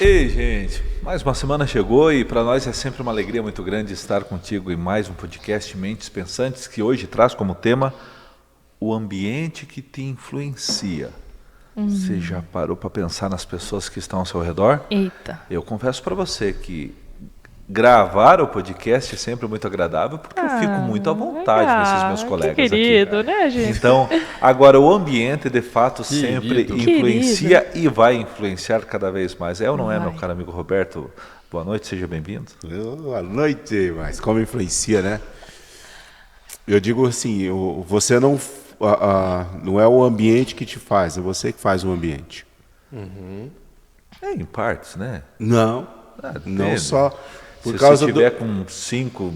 Ei, gente, mais uma semana chegou e para nós é sempre uma alegria muito grande estar contigo em mais um podcast Mentes Pensantes, que hoje traz como tema o ambiente que te influencia. Você já parou para pensar nas pessoas que estão ao seu redor? Eita. Eu confesso para você que gravar o podcast é sempre muito agradável, porque eu fico muito à vontade com esses meus colegas que querido, aqui. né, gente? Então, agora o ambiente de fato sempre influencia e vai influenciar cada vez mais. É ou não é, meu caro amigo Roberto? Boa noite, seja bem-vindo. Boa noite, mas como influencia, né? Eu digo assim, você não é o ambiente que te faz, é você que faz o ambiente. É, em partes, né? Não só por Se causa você tiver com 5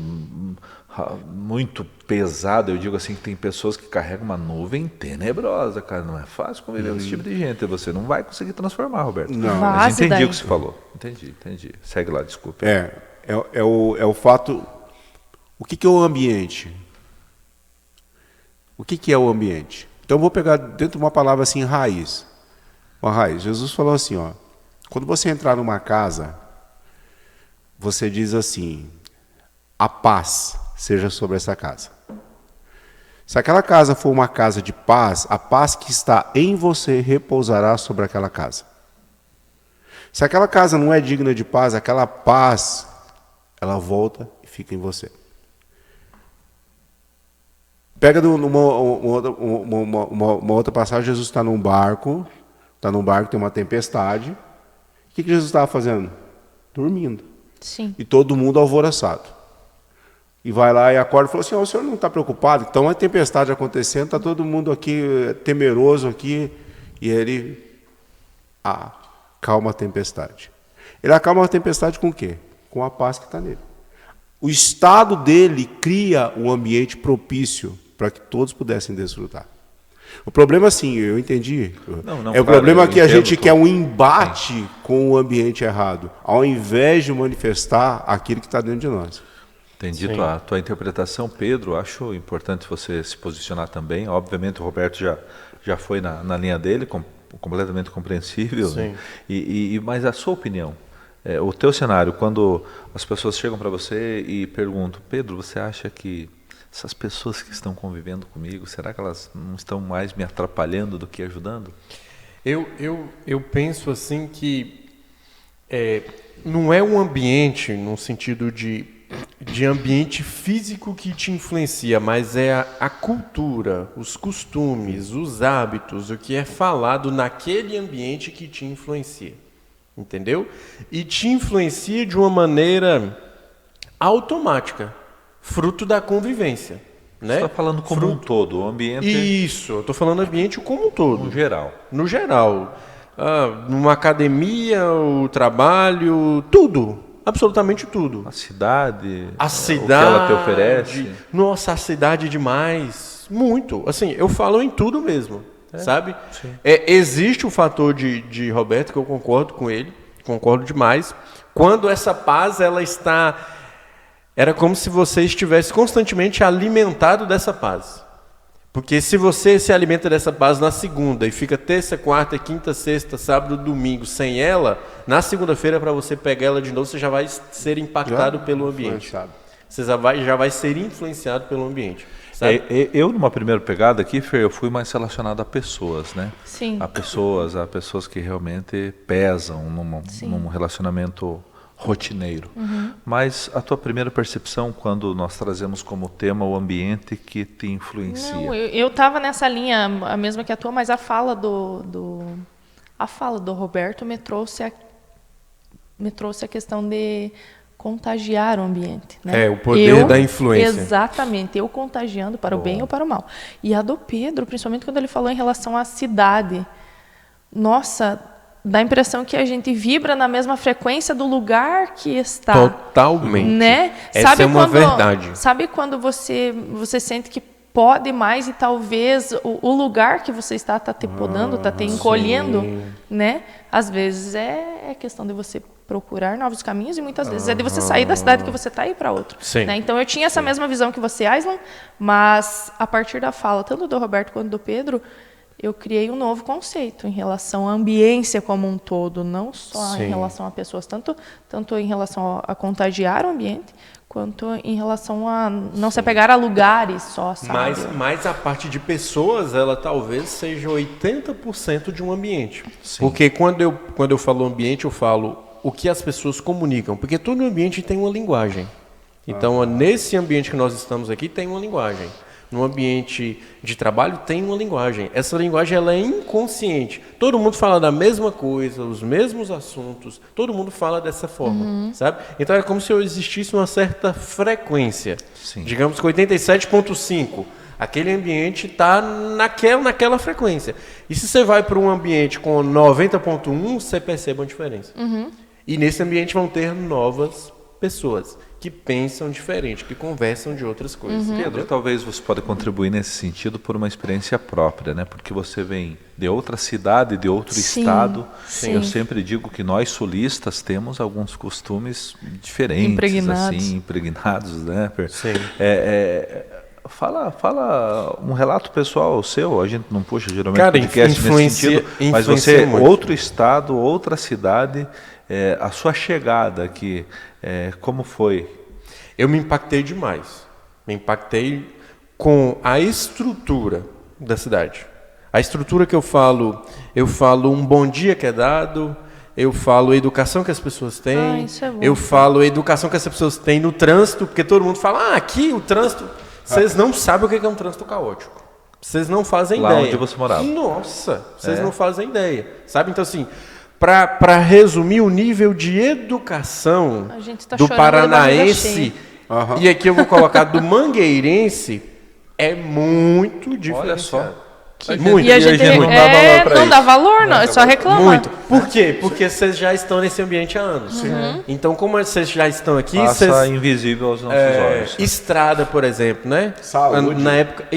muito pesado, eu digo assim que tem pessoas que carregam uma nuvem tenebrosa, cara, não é fácil conviver com esse tipo de gente, você não vai conseguir transformar, Roberto. Não. Mas entendi o que você falou, entendi. Segue lá, desculpa. É o fato. O que é o ambiente? O que é o ambiente? Então eu vou pegar dentro de uma palavra assim, raiz. Uma raiz. Jesus falou assim, ó, quando você entrar numa casa, você diz assim, a paz seja sobre essa casa. Se aquela casa for uma casa de paz, a paz que está em você repousará sobre aquela casa. Se aquela casa não é digna de paz, aquela paz, ela volta e fica em você. Pega uma outra passagem, Jesus está num barco, tem uma tempestade. O que Jesus estava fazendo? Dormindo. Sim. E todo mundo alvoroçado. E vai lá e acorda e fala assim, o senhor não está preocupado? Então uma tempestade acontecendo, está todo mundo aqui temeroso aqui. E ele acalma a tempestade. Ele acalma a tempestade com o quê? Com a paz que está nele. O estado dele cria um ambiente propício para que todos pudessem desfrutar. O problema, assim, eu entendi. O problema que a gente quer um embate com o ambiente errado, ao invés de manifestar aquilo que está dentro de nós. Entendi a tua interpretação, Pedro. Acho importante você se posicionar também. Obviamente o Roberto já foi na linha dele, completamente compreensível. Sim. Né? Mas a sua opinião, o teu cenário, quando as pessoas chegam para você e perguntam, Pedro, você acha que essas pessoas que estão convivendo comigo, será que elas não estão mais me atrapalhando do que ajudando? Eu penso assim que não é um ambiente no sentido de ambiente físico que te influencia, mas é a cultura, os costumes, os hábitos, o que é falado naquele ambiente que te influencia. Entendeu? E te influencia de uma maneira automática. Fruto da convivência. Né? Você está falando como um todo, o ambiente... Isso, eu estou falando ambiente como um todo. No geral. No geral. Numa academia, o trabalho, tudo. Absolutamente tudo. A cidade, o que ela te oferece. Nossa, a cidade demais. Muito. Assim, eu falo em tudo mesmo. Sabe? Existe o fator de Roberto, que eu concordo com ele. Concordo demais. Quando essa paz, ela está... Era como se você estivesse constantemente alimentado dessa paz. Porque se você se alimenta dessa paz na segunda e fica terça, quarta, quinta, sexta, sábado, domingo sem ela, na segunda-feira para você pegar ela de novo, você já vai ser impactado pelo ambiente. Você já vai ser influenciado pelo ambiente. Sabe? Eu, numa primeira pegada aqui, Fer, eu fui mais relacionado a pessoas, né? Sim. A pessoas que realmente pesam num relacionamento rotineiro. Mas a tua primeira percepção quando nós trazemos como tema o ambiente que te influencia? Não, eu estava nessa linha, a mesma que a tua, mas a fala do Roberto me trouxe a questão de contagiar o ambiente. Né? O poder da influência. Exatamente, eu contagiando para o bem ou para o mal. E a do Pedro, principalmente quando ele falou em relação à cidade, nossa, dá a impressão que a gente vibra na mesma frequência do lugar que está. Totalmente. Né? Essa é uma verdade. Sabe quando você sente que pode mais e talvez o lugar que você está te podando, está te encolhendo, né? Às vezes é questão de você procurar novos caminhos e muitas vezes é de você sair da cidade que você está e ir para outra. Né? Então eu tinha essa mesma visão que você, Aislan, mas a partir da fala, tanto do Roberto quanto do Pedro, eu criei um novo conceito em relação à ambiência como um todo, não só Sim. em relação a pessoas, tanto em relação a contagiar o ambiente, quanto em relação a não se apegar a lugares só, sabe? Mas a parte de pessoas, ela talvez seja 80% de um ambiente. Porque quando eu falo ambiente, eu falo o que as pessoas comunicam. Porque todo ambiente tem uma linguagem. Então, nesse ambiente que nós estamos aqui, tem uma linguagem. No ambiente de trabalho, tem uma linguagem. Essa linguagem ela é inconsciente. Todo mundo fala da mesma coisa, os mesmos assuntos. Todo mundo fala dessa forma, sabe? Então, é como se existisse uma certa frequência. Sim. Digamos que 87,5. Aquele ambiente está naquela frequência. E se você vai para um ambiente com 90,1, você percebe uma diferença. E nesse ambiente vão ter novas pessoas que pensam diferente, que conversam de outras coisas. Pedro, talvez você pode contribuir nesse sentido por uma experiência própria, né? Porque você vem de outra cidade, de outro estado. sim. Eu sempre digo que nós sulistas temos alguns costumes diferentes, impregnados, né? Sim. Fala um relato pessoal seu, a gente não puxa geralmente Cara, podcast nesse sentido, mas você, muito. outro estado, outra cidade, a sua chegada aqui, como foi? Eu me impactei demais. Me impactei com a estrutura da cidade. A estrutura que eu falo um bom dia que é dado, eu falo a educação que as pessoas têm, isso é bom. eu falo a educação que as pessoas têm no trânsito, porque todo mundo fala, aqui o trânsito... Vocês não sabem o que é um trânsito caótico. Vocês não fazem Lá ideia. onde você morava. Nossa, vocês não fazem ideia. Sabe? Então, assim, para resumir o nível de educação A gente tá do chorando de barriga paranaense, e aqui eu vou colocar do mangueirense, é muito diferente. Olha só. Muito. E a gente não dá valor pra não isso. dá valor, não, só reclama. Muito. Por quê? Porque vocês já estão nesse ambiente há anos. Então, como vocês já estão aqui, Passa invisível aos nossos olhos. estrada, por exemplo, né? Saúde. Na época.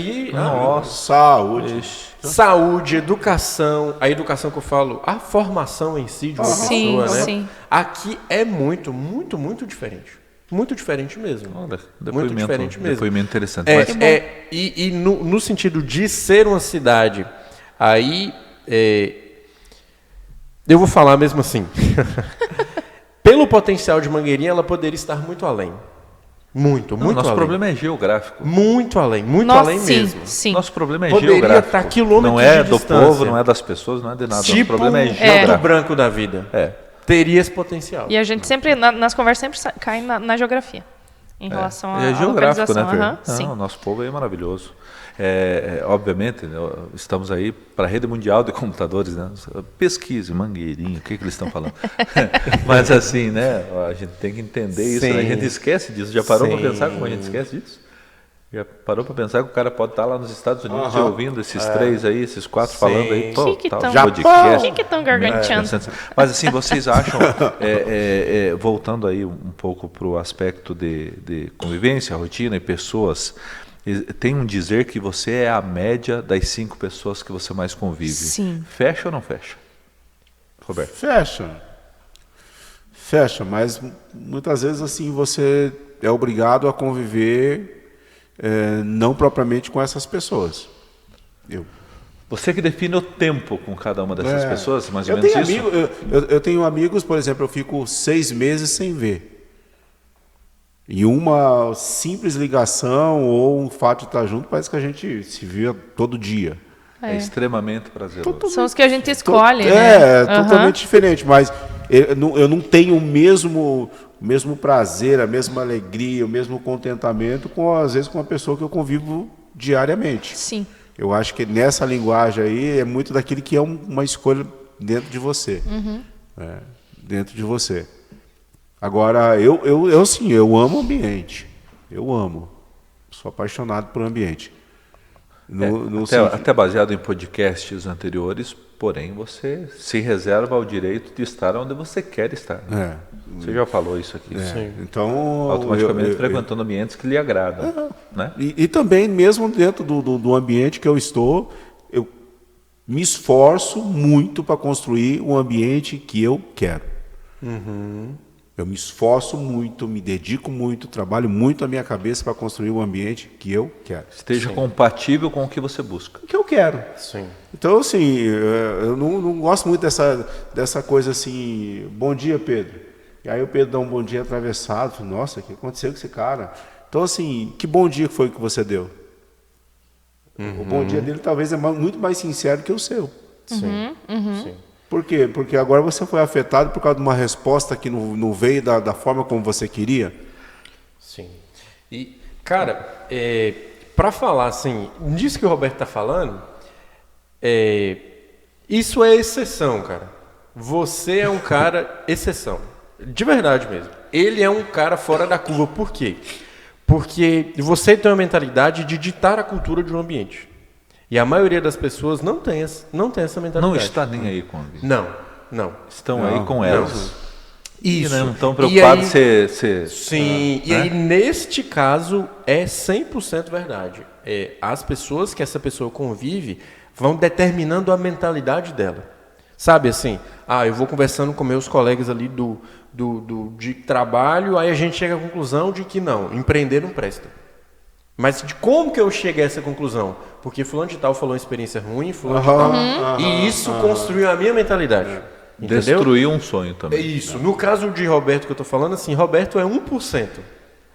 Saúde. Saúde, educação. A educação que eu falo, a formação em si de uma Sim, pessoa, né? sim. Aqui é muito, muito, muito diferente. Muito diferente mesmo. Olha, Muito diferente mesmo. Depoimento interessante. E no sentido de ser uma cidade, aí eu vou falar mesmo assim. Pelo potencial de Mangueirinha, ela poderia estar muito além. Muito Nosso além. problema é geográfico. Muito além, muito Nossa, além sim, mesmo. sim. Nosso problema é Poderia geográfico. estar quilômetros não é de do distância. povo, não é das pessoas, não é de nada. Tipo Nosso problema é Pato geográfico. Branco da vida. Teria esse potencial. E a gente sempre, nas conversas, sempre cai na geografia. Em relação à É geográfico, né, localização. Fer? Sim. Não, nosso povo é maravilhoso. Obviamente, né, estamos aí para a rede mundial de computadores, né? Pesquise, Mangueirinho, o que eles estão falando? Mas assim, né? A gente tem que entender isso, né? A gente esquece disso. Já parou para pensar como a gente esquece disso? Já parou para pensar que o cara pode estar lá nos Estados Unidos e ouvindo esses três aí, esses quatro falando aí, Que tal, tão- podcast. que estão garganteando? Mas assim, vocês acham, voltando aí um pouco para o aspecto de convivência, rotina e pessoas, tem um dizer que você é a média das 5 pessoas que você mais convive. Sim. Fecha ou não fecha? Roberto? Fecha, mas muitas vezes assim você é obrigado a conviver não propriamente com essas pessoas. Você que define o tempo com cada uma dessas pessoas, mais ou Eu menos tenho isso? eu tenho amigos, por exemplo, eu fico 6 meses sem ver. E uma simples ligação ou um fato de estar junto, parece que a gente se via todo dia. É extremamente prazeroso. São os que a gente escolhe, né? Totalmente diferente, mas eu não tenho o mesmo prazer, a mesma alegria, o mesmo contentamento às vezes com uma pessoa que eu convivo diariamente. Sim. Eu acho que nessa linguagem aí é muito daquilo que é uma escolha dentro de você. Dentro de você. Agora, eu amo o ambiente. Eu amo. Sou apaixonado por ambiente. Até baseado em podcasts anteriores, porém você se reserva o direito de estar onde você quer estar. Né? Você já falou isso aqui. Então, automaticamente frequentando ambientes que lhe agradam. Né? E também, mesmo dentro do ambiente que eu estou, eu me esforço muito para construir um ambiente que eu quero. Eu me esforço muito, me dedico muito, trabalho muito a minha cabeça para construir um ambiente que eu quero. Esteja compatível com o que você busca. O que eu quero. Sim. Então, assim, eu não gosto muito dessa coisa assim, bom dia, Pedro. E aí o Pedro dá um bom dia atravessado. Nossa, o que aconteceu com esse cara? Então, assim, que bom dia foi que você deu? O bom dia dele talvez é muito mais sincero que o seu. Sim. Sim. Por quê? Porque agora você foi afetado por causa de uma resposta que não veio da forma como você queria. Sim. E, cara, para falar assim, disso que o Roberto está falando, isso é exceção, cara. Você é um cara exceção. De verdade mesmo. Ele é um cara fora da curva. Por quê? Porque você tem uma mentalidade de ditar a cultura de um ambiente. E a maioria das pessoas não tem essa mentalidade. Não está nem aí com a vida. Não. Estão aí com elas. Isso. E não estão preocupados Sim, e aí neste caso é 100% verdade. As pessoas que essa pessoa convive vão determinando a mentalidade dela. Sabe assim, eu vou conversando com meus colegas ali de trabalho, aí a gente chega à conclusão de que não, empreender não presta. Mas de como que eu cheguei a essa conclusão? Porque fulano de tal falou uma experiência ruim, fulano de tal, e isso construiu a minha mentalidade. Entendeu? Destruiu um sonho também. É isso. No caso de Roberto que eu estou falando, assim, Roberto é 1%.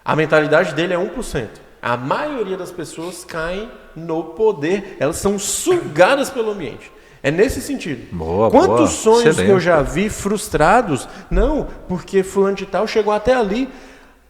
A mentalidade dele é 1%. A maioria das pessoas caem no poder, elas são sugadas pelo ambiente. É nesse sentido. Quantos sonhos excelente. que eu já vi frustrados? Não, porque fulano de tal chegou até ali.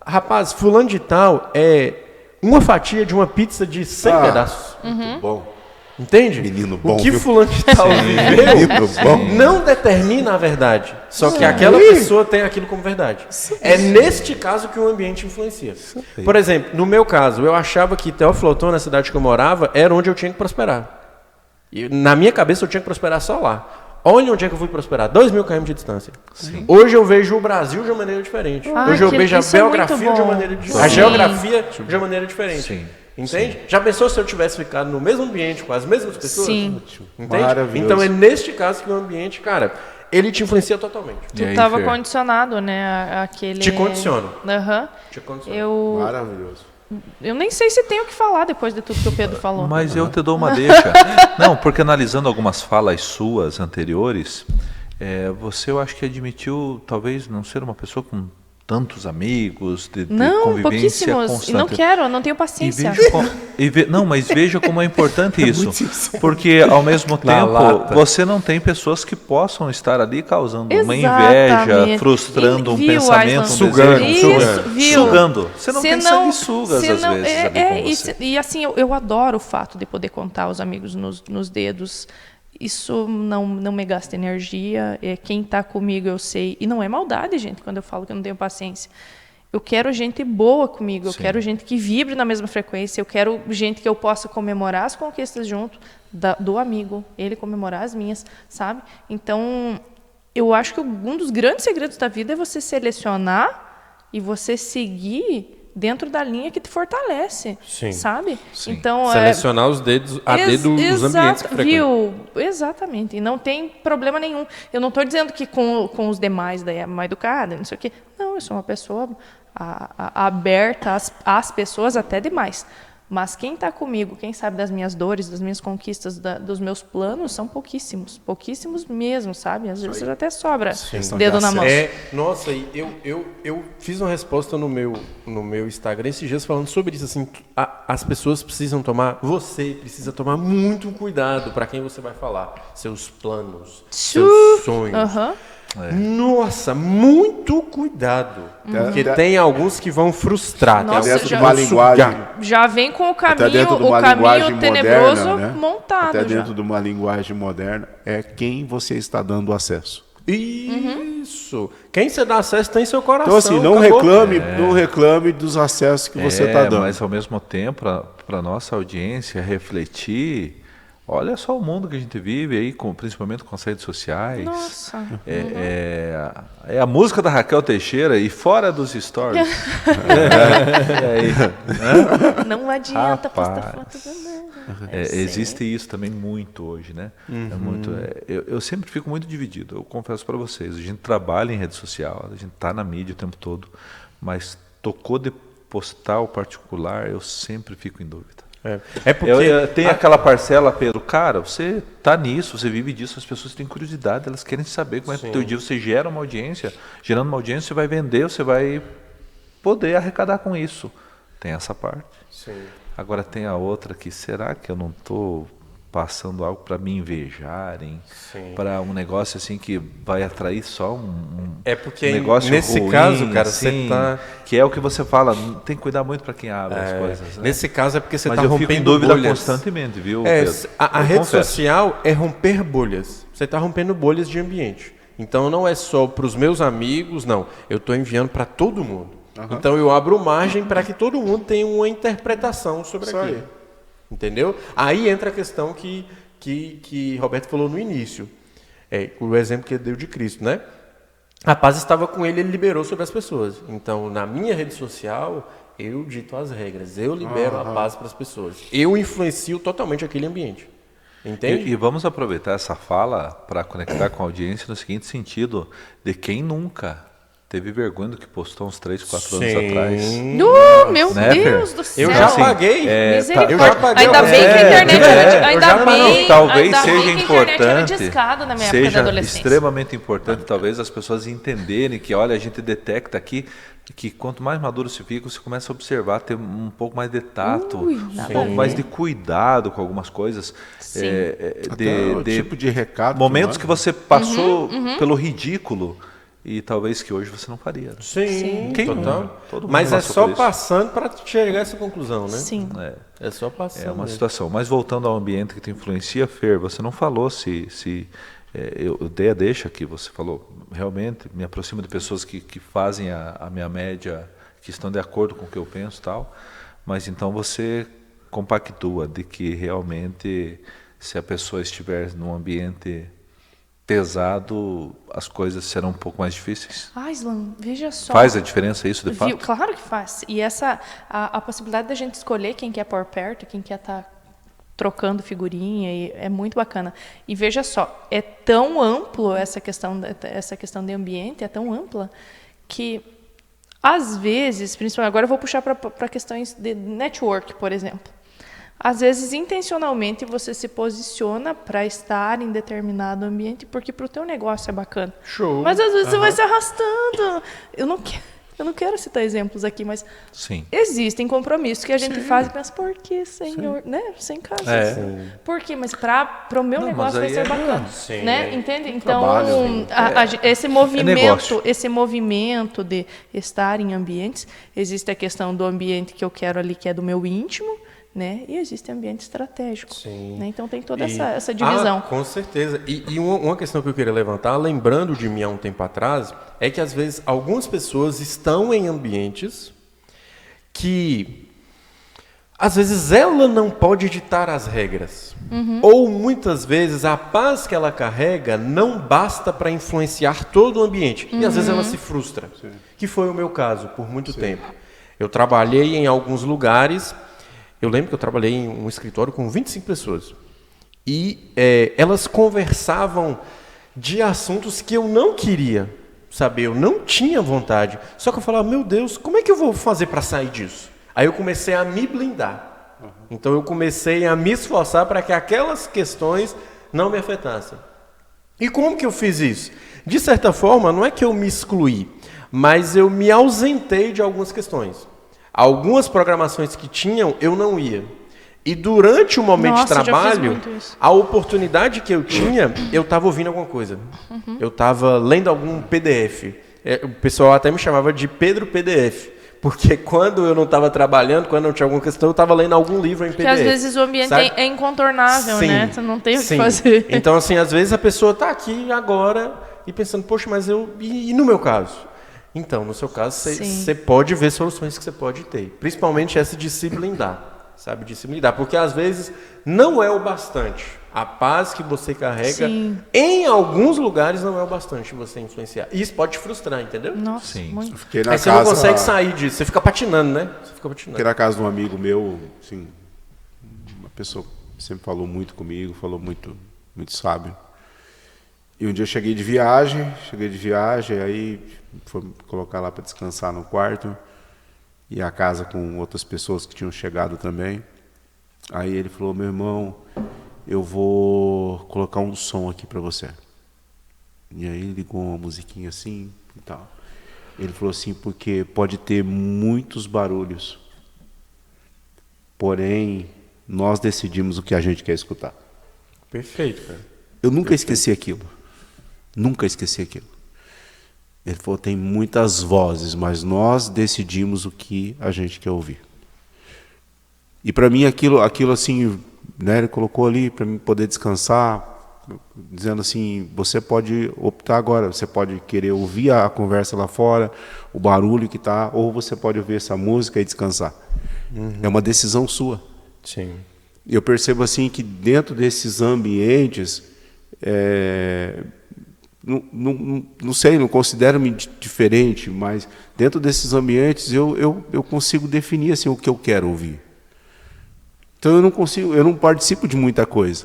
Rapaz, fulano de tal é uma fatia de uma pizza de 100 pedaços. Muito bom. Entende? Menino bom. O que viu? fulano de tal viveu Menino bom. não determina a verdade. Só que aquela pessoa tem aquilo como verdade. É neste caso que o ambiente influencia. Por exemplo, no meu caso, eu achava que Teófilo Otoni, na cidade que eu morava, era onde eu tinha que prosperar. E na minha cabeça eu tinha que prosperar só lá. Olha onde é que eu fui prosperar, 2.000 km de distância. Sim. Hoje eu vejo o Brasil de uma maneira diferente. Hoje eu vejo a biografia de uma maneira diferente. A geografia de uma maneira diferente. Sim. Entende? Sim. Já pensou se eu tivesse ficado no mesmo ambiente com as mesmas pessoas? Sim. Entende? Maravilhoso. Então é neste caso que o ambiente, cara, ele te influencia totalmente. Tu estava condicionado, né? Aquele... Te condiciona. Te condiciona. Maravilhoso. Eu nem sei se tenho o que falar depois de tudo que o Pedro falou. Mas eu te dou uma deixa. Não, porque analisando algumas falas suas anteriores, você eu acho que admitiu talvez não ser uma pessoa com tantos amigos, de convivência pouquíssimos. constante. E não quero, não tenho paciência. Não, mas veja como é importante isso. Porque, ao mesmo tempo, você não tem pessoas que possam estar ali causando uma inveja, frustrando um pensamento, sugando. Você não tem sanguessugas, às vezes, ali com você. E assim, eu adoro o fato de poder contar os amigos nos dedos. Isso não me gasta energia. Quem está comigo eu sei. E não é maldade, gente, quando eu falo que eu não tenho paciência. Eu quero gente boa comigo. Eu quero gente que vibre na mesma frequência. Eu quero gente que eu possa comemorar as conquistas junto do amigo. Ele comemorar as minhas, sabe? Então, eu acho que um dos grandes segredos da vida é você selecionar e você seguir dentro da linha que te fortalece, sabe? Sim. Então, selecionar os dedos a dedo dos ambientes que frequentam. Exatamente. E não tem problema nenhum. Eu não estou dizendo que com os demais daí é mal educada, não sei o quê. Não, eu sou uma pessoa aberta às pessoas até demais. Mas quem está comigo, quem sabe das minhas dores, das minhas conquistas, dos meus planos, são pouquíssimos. Pouquíssimos mesmo, sabe? Às vezes até sobra dedo na mão. Nossa, e eu fiz uma resposta no meu Instagram esses dias falando sobre isso. Assim, as pessoas precisam você precisa tomar muito cuidado para quem você vai falar. Seus planos, seus sonhos. Nossa, muito cuidado. Porque tem alguns que vão frustrar. Nossa, dentro de uma linguagem. Já vem com o caminho tenebroso moderna, né? Montado. Até dentro de uma linguagem moderna, é quem você está dando acesso. Isso. Quem você dá acesso tem seu coração. Então, assim, não reclame dos acessos que você está dando. Mas, ao mesmo tempo, para a nossa audiência refletir, olha só o mundo que a gente vive aí, principalmente com as redes sociais. Nossa. É a música da Raquel Teixeira e fora dos stories. Não adianta Rapaz. postar foto do nada. Existe isso também muito hoje, né? É muito, eu sempre fico muito dividido, eu confesso para vocês. A gente trabalha em rede social, a gente está na mídia o tempo todo, mas tocou de postar o particular, eu sempre fico em dúvida. É porque Tem aquela parcela, Pedro, cara, você tá nisso, você vive disso, as pessoas têm curiosidade, elas querem saber como é que o teu dia, você gera uma audiência, gerando uma audiência, você vai vender, você vai poder arrecadar com isso. Tem essa parte. Sim. Agora tem a outra que, será que eu não estou passando algo para me invejarem? Para um negócio assim que vai atrair só um porque negócio nesse ruim, caso, cara, assim, você tá... Que é o que você fala, tem que cuidar muito para quem abre as coisas. Né? Nesse caso é porque você Mas está eu rompendo fico em dúvida bolhas. constantemente, viu, Pedro? A Eu rede confesso. social é romper bolhas. Você está rompendo bolhas de ambiente. Então não é só para os meus amigos, não. Eu estou enviando para todo mundo. Então eu abro margem para que todo mundo tenha uma interpretação sobre Isso aquilo. aí. Entendeu? Aí entra a questão que Roberto falou no início. O exemplo que ele deu de Cristo, né? A paz estava com ele, ele liberou sobre as pessoas. Então, na minha rede social, eu dito as regras, eu libero a paz para as pessoas. Eu influencio totalmente aquele ambiente. Entende? E vamos aproveitar essa fala para conectar com a audiência no seguinte sentido, de quem nunca teve vergonha do que postou uns 3, 4 anos atrás. Meu Né, Deus Fer? do céu. Eu já paguei. Misericórdia. eu já paguei Ainda algumas bem que a vezes. internet ainda bem, talvez ainda seja bem que a internet era importante, discada na minha época de seja adolescência. extremamente importante, talvez as pessoas entenderem que, olha, a gente detecta aqui que quanto mais maduro se fica, você começa a observar, ter um pouco mais de tato, um pouco mais de cuidado com algumas coisas, Até o tipo de recado. momentos que você passou Uhum. pelo ridículo e talvez que hoje você não faria. Né? Sim, Quem total. nunca? Todo mundo Mas é passou só por isso. passando para chegar a essa conclusão, né? Sim. É só passando. É uma mesmo. situação. Mas voltando ao ambiente que te influencia, Fer, você não falou se eu dei a deixa que você falou. Realmente me aproximo de pessoas que fazem a minha média, que estão de acordo com o que eu penso e tal. Mas então você compactua de que realmente, se a pessoa estiver num ambiente pesado, as coisas serão um pouco mais difíceis? Islan, veja só. Faz a diferença isso, de fato? Claro que faz. E a possibilidade da gente escolher quem quer pôr perto, quem quer estar trocando figurinha, é muito bacana. E veja só, é tão amplo essa questão de ambiente, é tão ampla, que às vezes, principalmente, agora eu vou puxar para questões de network, por exemplo. Às vezes, intencionalmente, você se posiciona para estar em determinado ambiente porque para o teu negócio é bacana. Show. Mas às vezes você vai se arrastando. Eu não quero citar exemplos aqui, mas Sim. existem compromissos que a gente faz e pensa, por que, Senhor? Né? Sem casa. Por quê? Mas para o meu negócio vai ser bacana. Sim, Né? Entende? Então, trabalho, esse negócio. movimento de estar em ambientes, existe a questão do ambiente que eu quero ali, que é do meu íntimo, né? E existe ambiente estratégico. Sim. Né? Então tem toda essa divisão. Com certeza. E uma questão que eu queria levantar, lembrando de mim há um tempo atrás, é que às vezes algumas pessoas estão em ambientes que às vezes ela não pode ditar as regras. Ou muitas vezes a paz que ela carrega não basta para influenciar todo o ambiente. E às vezes ela se frustra. Que foi o meu caso por muito tempo. Eu trabalhei em alguns lugares. Eu lembro que eu trabalhei em um escritório com 25 pessoas. E elas conversavam de assuntos que eu não queria saber, eu não tinha vontade. Só que eu falava, meu Deus, como é que eu vou fazer para sair disso? Aí eu comecei a me blindar. Então eu comecei a me esforçar para que aquelas questões não me afetassem. E como que eu fiz isso? De certa forma, não é que eu me excluí, mas eu me ausentei de algumas questões. Algumas programações que tinham, eu não ia. E durante o momento de trabalho, a oportunidade que eu tinha, eu estava ouvindo alguma coisa. Eu estava lendo algum PDF. O pessoal até me chamava de Pedro PDF. Porque quando eu não estava trabalhando, quando não tinha alguma questão, eu estava lendo algum livro em PDF. Porque às vezes o ambiente é incontornável, sim, né? Você não tem o que sim. fazer. Então, assim, às vezes a pessoa está aqui agora e pensando, poxa, mas eu... E no meu caso? Então, no seu caso, você pode ver soluções que você pode ter. Principalmente essa de se blindar. sabe? De se lidar. Porque às vezes não é o bastante. A paz que você carrega, Sim. em alguns lugares, não é o bastante você influenciar. E isso pode te frustrar, entendeu? Nossa, Sim. muito. Fiquei na Aí você não casa, consegue sair disso. Você fica patinando, né? Você fica patinando. fiquei na casa de um amigo meu, assim, uma pessoa que sempre falou muito comigo, falou muito, muito sábio. E um dia eu cheguei de viagem, aí foi me colocar lá para descansar no quarto, e a casa com outras pessoas que tinham chegado também. Aí ele falou: meu irmão, eu vou colocar um som aqui para você. E aí ele ligou uma musiquinha assim e tal. Ele falou assim: porque pode ter muitos barulhos, porém nós decidimos o que a gente quer escutar. Perfeito, cara. Eu nunca esqueci aquilo. Nunca esqueci aquilo. Ele falou: tem muitas vozes, mas nós decidimos o que a gente quer ouvir. E para mim aquilo assim, né, ele colocou ali para mim poder descansar, dizendo assim: você pode optar agora, você pode querer ouvir a conversa lá fora, o barulho que tá, ou você pode ouvir essa música e descansar. É uma decisão sua. Sim. Eu percebo assim que dentro desses ambientes, não sei, não considero-me diferente, mas dentro desses ambientes eu consigo definir assim o que eu quero ouvir. Então eu não participo de muita coisa.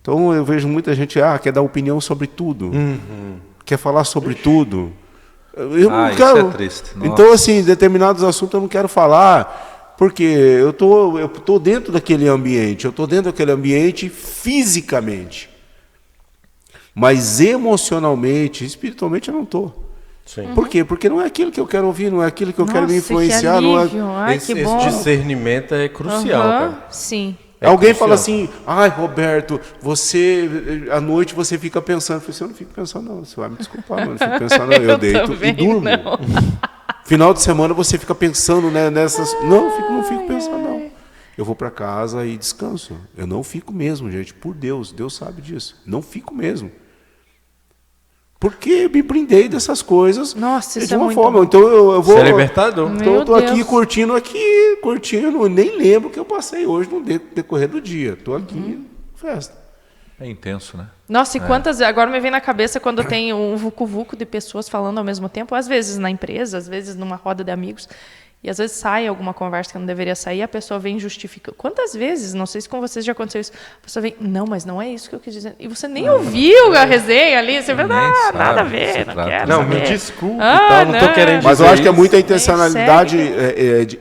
Então eu vejo muita gente quer dar opinião sobre tudo, quer falar sobre tudo. Eu não quero. Isso é triste. Nossa. Então assim, determinados assuntos eu não quero falar, porque eu tô dentro daquele ambiente, fisicamente. Mas emocionalmente, espiritualmente eu não estou. Sim. Por quê? Porque não é aquilo que eu quero ouvir, não é aquilo que eu quero me influenciar. Que não é... alívio. Ai, Esse que bom. discernimento é crucial, cara. Sim. Alguém crucial. fala assim: ai, Roberto, você, à noite você fica pensando. Eu falei assim: eu não fico pensando, não. Você vai me desculpar, mano. Eu fico pensando, eu deito e durmo. Não. Final de semana você fica pensando, né, nessas. Não, não fico pensando, não. Eu vou para casa e descanso. Eu não fico mesmo, gente. Por Deus, Deus sabe disso. Não fico mesmo. Porque me brindei dessas coisas. Nossa, isso de é uma muito forma. bom. Então eu vou. Você é libertador. Então eu tô Meu aqui Deus. curtindo, nem lembro o que eu passei hoje no decorrer do dia. Tô aqui, festa. É intenso, né? Nossa, e quantas... Agora me vem na cabeça quando tem um vucu-vucu de pessoas falando ao mesmo tempo, às vezes na empresa, às vezes numa roda de amigos, e às vezes sai alguma conversa que não deveria sair, a pessoa vem e justifica. Quantas vezes, não sei se com vocês já aconteceu isso, a pessoa vem: não, mas não é isso que eu quis dizer. E você nem ouviu a resenha ali, você vai Nem sabe nada a do que ver, se não trata. quero Não, saber. me desculpe, Ah, tá? Não tô não. querendo dizer Mas eu acho que é isso. muita intencionalidade, segue.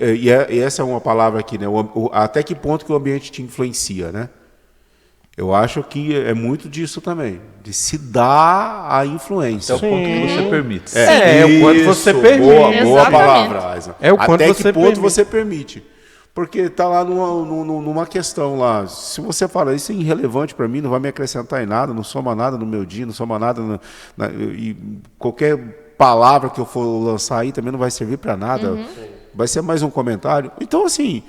e essa é uma palavra aqui, né? Até que ponto que o ambiente te influencia, né? Eu acho que é muito disso também, de se dar a influência. Até o ponto que você permite. o quanto você permite. Boa Exatamente. palavra, Aisa. É o quanto Até você que ponto permite. você permite. Porque está lá numa questão lá. Se você fala: isso é irrelevante para mim, não vai me acrescentar em nada, não soma nada no meu dia, não soma nada. E qualquer palavra que eu for lançar aí também não vai servir para nada. Vai ser mais um comentário. Então, assim,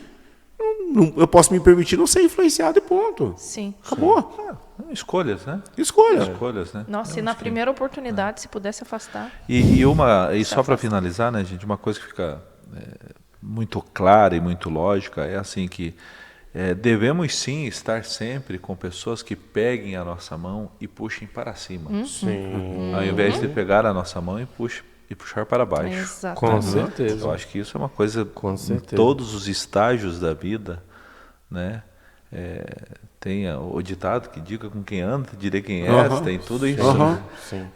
eu posso me permitir não ser influenciado e ponto. Sim. Acabou. Escolhas, né? Escolha. Escolhas, né? Nossa, e na primeira oportunidade, se pudesse afastar. E só para finalizar, né, gente, uma coisa que fica muito clara e muito lógica é assim que devemos sim estar sempre com pessoas que peguem a nossa mão e puxem para cima, Sim. ao invés de pegar a nossa mão e puxar para baixo. Com Exatamente. certeza. Eu acho que isso é uma coisa Com em certeza. todos os estágios da vida, né? Tem o ditado que diga com quem anda, direi quem és, tem tudo isso. né? Sim.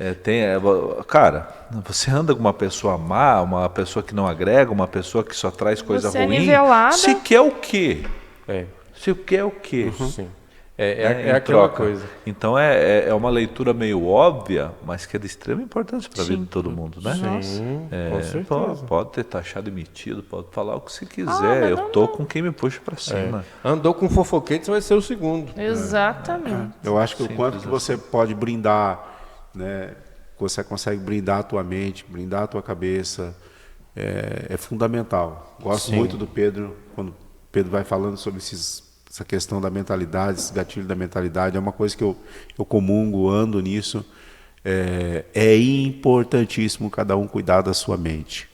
Cara, você anda com uma pessoa má, uma pessoa que não agrega, uma pessoa que só traz coisa Você é ruim. nivelada. Se quer o quê? É, Se quer o quê? sim. Em É aquela troca. coisa. Então é uma leitura meio óbvia, mas que é de extrema importância para a vida de todo mundo, né? Sim, com certeza. Pode ter taxado e metido, pode falar o que você quiser. Eu tô com quem me puxa para cima. Andou com fofoquete, você vai ser o segundo. Exatamente. Eu acho que o quanto que assim. você pode brindar, né? Você consegue brindar a tua mente, brindar a tua cabeça, é fundamental. Gosto muito do Pedro, quando o Pedro vai falando sobre essa questão da mentalidade, esse gatilho da mentalidade, é uma coisa que eu comungo, ando nisso. É importantíssimo cada um cuidar da sua mente.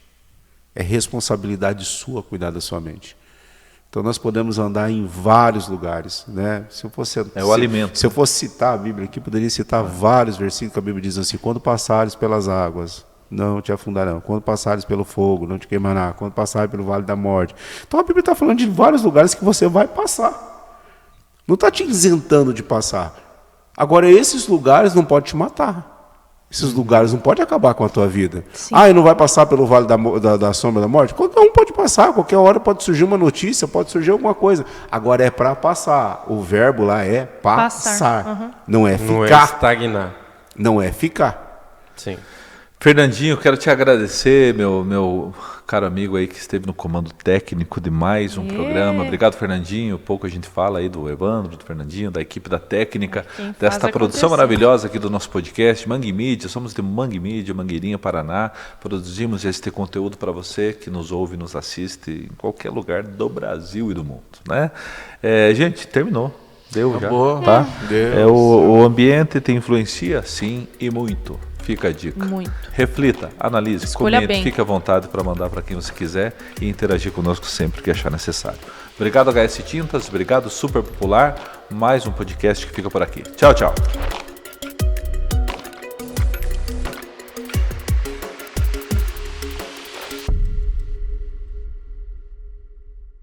É responsabilidade sua cuidar da sua mente. Então nós podemos andar em vários lugares, né? Alimento. Se eu fosse citar a Bíblia aqui, poderia citar vários versículos que a Bíblia diz assim: quando passares pelas águas, não te afundarão. Quando passares pelo fogo, não te queimará. Quando passares pelo vale da morte. Então a Bíblia está falando de vários lugares que você vai passar. Não está te isentando de passar. Agora, esses lugares não podem te matar. Esses lugares não podem acabar com a tua vida. Sim. E não vai passar pelo vale da sombra da morte? Qualquer um pode passar, qualquer hora pode surgir uma notícia, pode surgir alguma coisa. Agora é para passar. O verbo lá é passar. Uhum. Não é ficar. Não é estagnar. Não é ficar. Sim. Fernandinho, quero te agradecer, meu caro amigo aí que esteve no comando técnico de mais um programa. Obrigado, Fernandinho. Pouco a gente fala aí do Evandro, do Fernandinho, da equipe da técnica, desta produção maravilhosa aqui do nosso podcast, Mangue Mídia. Somos de Mangue Mídia, Mangueirinha, Paraná. Produzimos este conteúdo para você que nos ouve e nos assiste em qualquer lugar do Brasil e do mundo, né? Gente, terminou. Deu já, tá? O ambiente te influencia? Sim, e muito. Fica a dica. Muito. Reflita, analise, Escolha comente, bem. fique à vontade para mandar para quem você quiser e interagir conosco sempre que achar necessário. Obrigado, HS Tintas. Obrigado, Super Popular. Mais um podcast que fica por aqui. Tchau, tchau.